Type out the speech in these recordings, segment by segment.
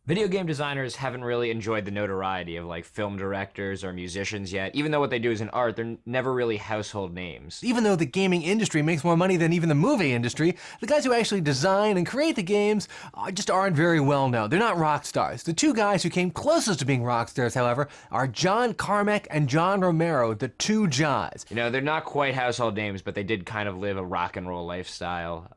Video game designers haven't really enjoyed the notoriety of like film directors or musicians yet. Even though what they do is in art, they're never really household names. Even though the gaming industry makes more money than even the movie industry, the guys who actually design and create the games just aren't very well known. They're not rock stars. The two guys who came closest to being rock stars, however, are John Carmack and John Romero, the two Johns. You know, they're not quite household names, but they did kind of live a rock and roll lifestyle,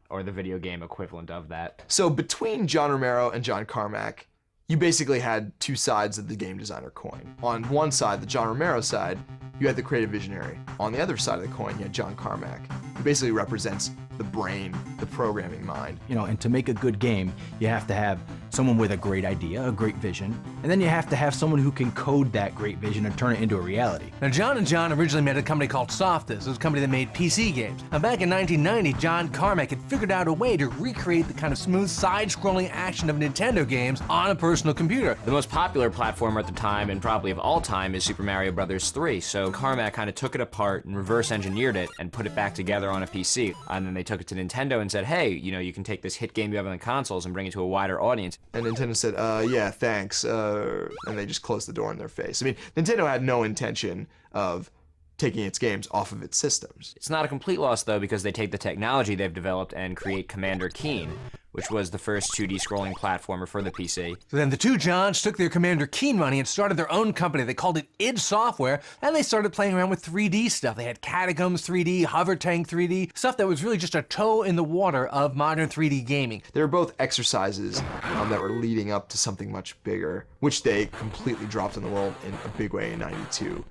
or the video game equivalent of that. So between John Romero and John Carmack, you basically had two sides of the game designer coin. On one side, the John Romero side, you had the creative visionary. On the other side of the coin, you had John Carmack, who basically represents the brain, the programming mind. You know, and to make a good game, you have to have someone with a great idea, a great vision, and then you have to have someone who can code that great vision and turn it into a reality. Now, John and John originally made a company called Softus. It was a company that made PC games. Now, back in 1990, John Carmack had figured out a way to recreate the kind of smooth side-scrolling action of Nintendo games on a personal computer. The most popular platformer at the time, and probably of all time, is Super Mario Bros. 3. So Carmack kind of took it apart and reverse engineered it and put it back together on a PC. And then they took it to Nintendo and said, hey, you know, you can take this hit game you have on the consoles and bring it to a wider audience. And Nintendo said, yeah, thanks, and they just closed the door in their face. I mean, Nintendo had no intention of taking its games off of its systems. It's not a complete loss, though, because they take the technology they've developed and create Commander Keen, which was the first 2D scrolling platformer for the PC. So then the two Johns took their Commander Keen money and started their own company. They called it id Software, and they started playing around with 3D stuff. They had Catacombs 3D, Hover Tank 3D, stuff that was really just a toe in the water of modern 3D gaming. They were both exercises that were leading up to something much bigger, which they completely dropped on the world in a big way in '92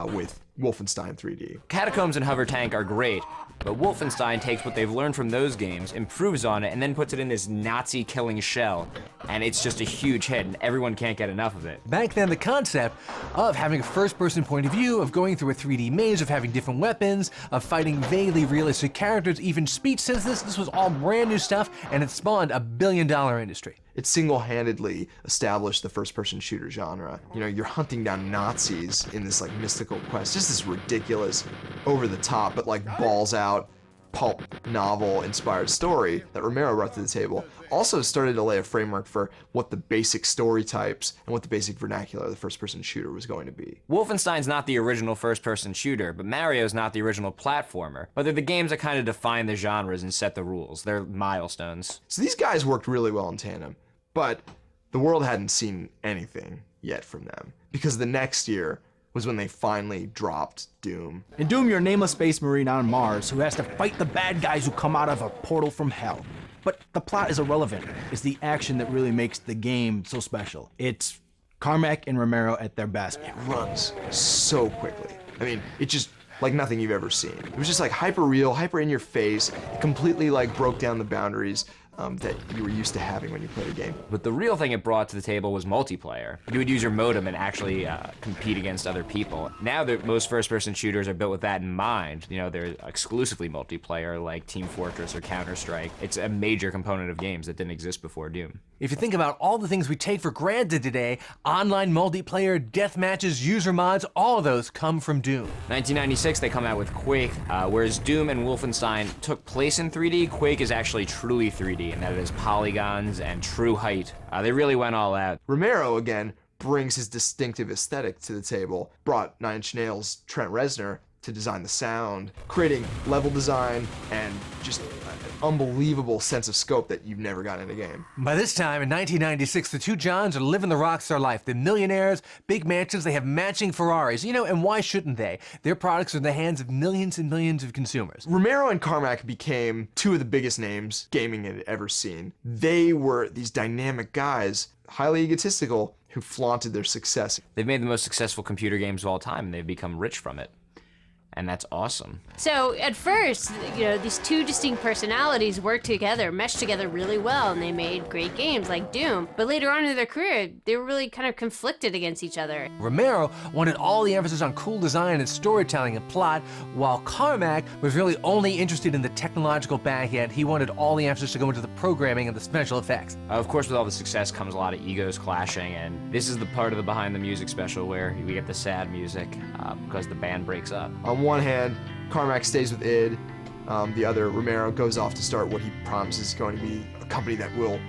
with Wolfenstein 3D. Catacombs and Hover Tank are great, but Wolfenstein takes what they've learned from those games, improves on it, and then puts it in this Nazi-killing shell, and it's just a huge hit, and everyone can't get enough of it. Back then, the concept of having a first-person point of view, of going through a 3D maze, of having different weapons, of fighting vaguely realistic characters, even speech synthesis, this was all brand new stuff, and it spawned a billion-dollar industry. It single-handedly established the first-person shooter genre. You know, you're hunting down Nazis in this like mystical quest, just this ridiculous, over-the-top, but like balls-out, pulp novel-inspired story that Romero brought to the table. Also started to lay a framework for what the basic story types and what the basic vernacular of the first-person shooter was going to be. Wolfenstein's not the original first-person shooter, but Mario's not the original platformer. But they're the games that kind of define the genres and set the rules. They're milestones. So these guys worked really well in tandem, but the world hadn't seen anything yet from them, because the next year was when they finally dropped Doom. In Doom, you're a nameless space marine on Mars who has to fight the bad guys who come out of a portal from hell. But the plot is irrelevant. It's the action that really makes the game so special. It's Carmack and Romero at their best. It runs so quickly. I mean, it just like nothing you've ever seen. It was just like hyper real, hyper in your face. It completely like broke down the boundaries that you were used to having when you played a game. But the real thing it brought to the table was multiplayer. You would use your modem and actually compete against other people. Now most first-person shooters are built with that in mind. You know, they're exclusively multiplayer, like Team Fortress or Counter-Strike. It's a major component of games that didn't exist before Doom. If you think about all the things we take for granted today, online multiplayer, death matches, user mods, all of those come from Doom. 1996, they come out with Quake, whereas Doom and Wolfenstein took place in 3D, Quake is actually truly 3D, and that it is polygons and true height. They really went all out. Romero, again, brings his distinctive aesthetic to the table, brought Nine Inch Nails' Trent Reznor to design the sound, creating level design and just an unbelievable sense of scope that you've never gotten in a game. By this time, in 1996, the two Johns are living the rockstar life. They're millionaires, big mansions, they have matching Ferraris. You know, and why shouldn't they? Their products are in the hands of millions and millions of consumers. Romero and Carmack became two of the biggest names gaming had ever seen. They were these dynamic guys, highly egotistical, who flaunted their success. They've made the most successful computer games of all time, and they've become rich from it. and that's awesome. So at first, these two distinct personalities worked together, meshed together really well, and they made great games like Doom. But later on in their career, they were really kind of conflicted against each other. Romero wanted all the emphasis on cool design and storytelling and plot, while Carmack was really only interested in the technological back end. He wanted all the emphasis to go into the programming and the special effects. Of course, with all the success comes a lot of egos clashing, and this is the part of the Behind the Music special where we get the sad music because the band breaks up. On one hand, Carmack stays with id. The other, Romero, goes off to start what he promises is going to be a company that will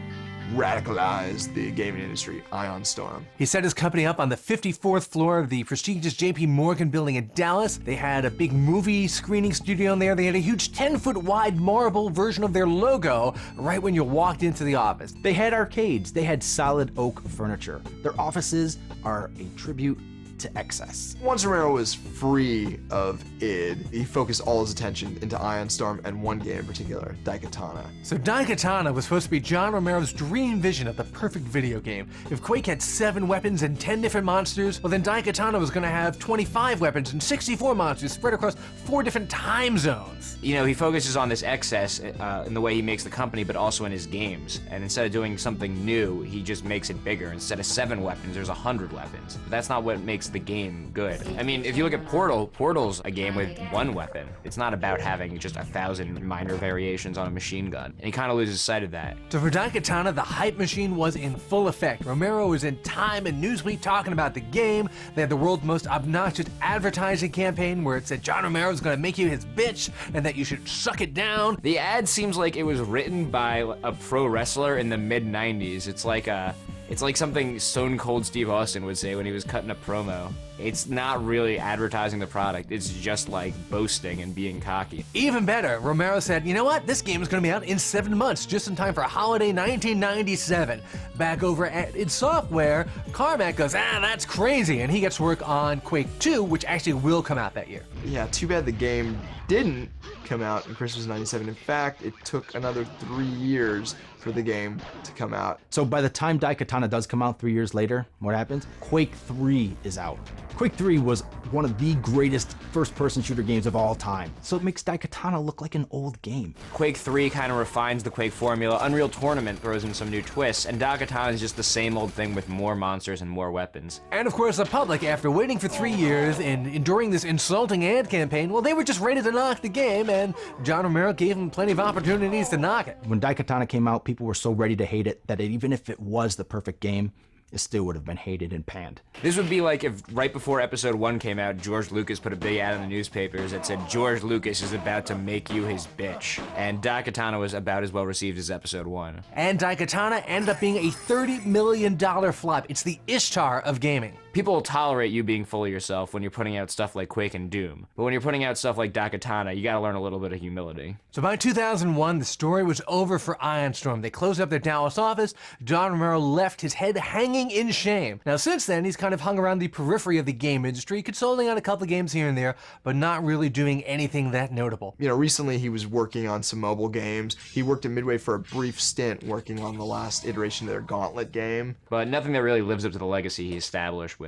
radicalize the gaming industry, Ion Storm. He set his company up on the 54th floor of the prestigious JP Morgan building in Dallas. They had a big movie screening studio in there. They had a huge 10-foot wide marble version of their logo right when you walked into the office. They had arcades. They had solid oak furniture. Their offices are a tribute to excess. Once Romero was free of id, he focused all his attention into Ion Storm and one game in particular, Daikatana. So Daikatana was supposed to be John Romero's dream vision of the perfect video game. If Quake had 7 weapons and 10 different monsters, well then Daikatana was going to have 25 weapons and 64 monsters spread across 4 different time zones. He focuses on this excess in the way he makes the company, but also in his games. And instead of doing something new, he just makes it bigger. Instead of 7 weapons, there's 100 weapons. But that's not what makes the game good. I mean, if you look at Portal's a game with 1 weapon. It's not about having just 1,000 minor variations on a machine gun. And he kind of loses sight of that. So for Daikatana, the hype machine was in full effect. Romero was in Time and Newsweek talking about the game. They had the world's most obnoxious advertising campaign where it said John Romero's gonna make you his bitch and that you should suck it down. The ad seems like it was written by a pro wrestler in the mid-90s. It's like something Stone Cold Steve Austin would say when he was cutting a promo. It's not really advertising the product. It's just like boasting and being cocky. Even better, Romero said, you know what? This game is going to be out in 7 months, just in time for holiday 1997. Back over at id Software, Carmack goes, that's crazy, and he gets to work on Quake 2, which actually will come out that year. Yeah, too bad the game didn't come out in Christmas '97. In fact, it took another 3 years for the game to come out. So by the time Daikatana does come out 3 years later, what happens? Quake 3 is out. Quake 3 was one of the greatest first-person shooter games of all time, so it makes Daikatana look like an old game. Quake 3 kind of refines the Quake formula. Unreal Tournament throws in some new twists, and Daikatana is just the same old thing with more monsters and more weapons. And of course, the public, after waiting for 3 years and enduring this insulting ad campaign, well, they were just ready to knock the game, and John Romero gave them plenty of opportunities to knock it. When Daikatana came out, people were so ready to hate it that even if it was the perfect game, it still would have been hated and panned. This would be like if right before episode 1 came out, George Lucas put a big ad in the newspapers that said, George Lucas is about to make you his bitch. And Daikatana was about as well received as episode 1. And Daikatana ended up being a $30 million flop. It's the Ishtar of gaming. People will tolerate you being full of yourself when you're putting out stuff like Quake and Doom. But when you're putting out stuff like Daikatana, you gotta learn a little bit of humility. So by 2001, the story was over for Ion Storm. They closed up their Dallas office. John Romero left his head hanging in shame. Now since then, he's kind of hung around the periphery of the game industry, consulting on a couple of games here and there, but not really doing anything that notable. Recently he was working on some mobile games. He worked at Midway for a brief stint working on the last iteration of their Gauntlet game. But nothing that really lives up to the legacy he established with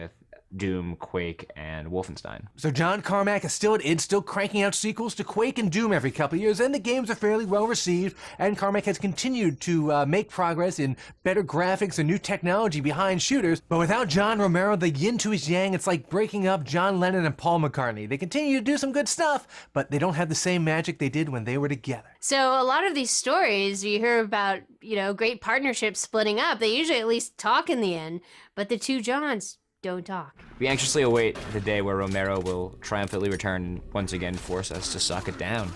Doom, Quake, and Wolfenstein. So John Carmack is still at id, still cranking out sequels to Quake and Doom every couple of years, and the games are fairly well received, and Carmack has continued to make progress in better graphics and new technology behind shooters. But without John Romero, the yin to his yang, it's like breaking up John Lennon and Paul McCartney. They continue to do some good stuff, but they don't have the same magic they did when they were together. So a lot of these stories you hear about, great partnerships splitting up, they usually at least talk in the end, but the two Johns don't talk. We anxiously await the day where Romero will triumphantly return and once again force us to suck it down.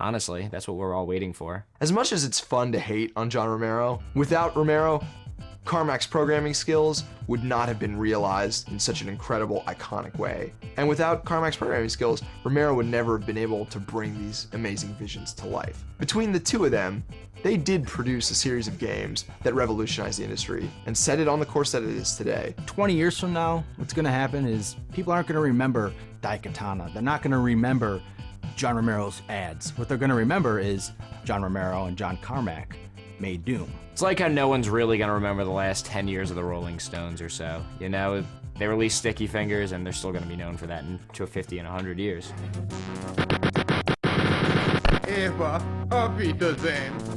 Honestly, that's what we're all waiting for. As much as it's fun to hate on John Romero, without Romero, Carmack's programming skills would not have been realized in such an incredible, iconic way. And without Carmack's programming skills, Romero would never have been able to bring these amazing visions to life. Between the two of them, they did produce a series of games that revolutionized the industry and set it on the course that it is today. 20 years from now, what's going to happen is people aren't going to remember Daikatana. They're not going to remember John Romero's ads. What they're going to remember is John Romero and John Carmack made Doom. It's like how no one's really gonna remember the last 10 years of the Rolling Stones or so. They released Sticky Fingers, and they're still going to be known for that to 50 and 100 years. Eva, auf Wiedersehen.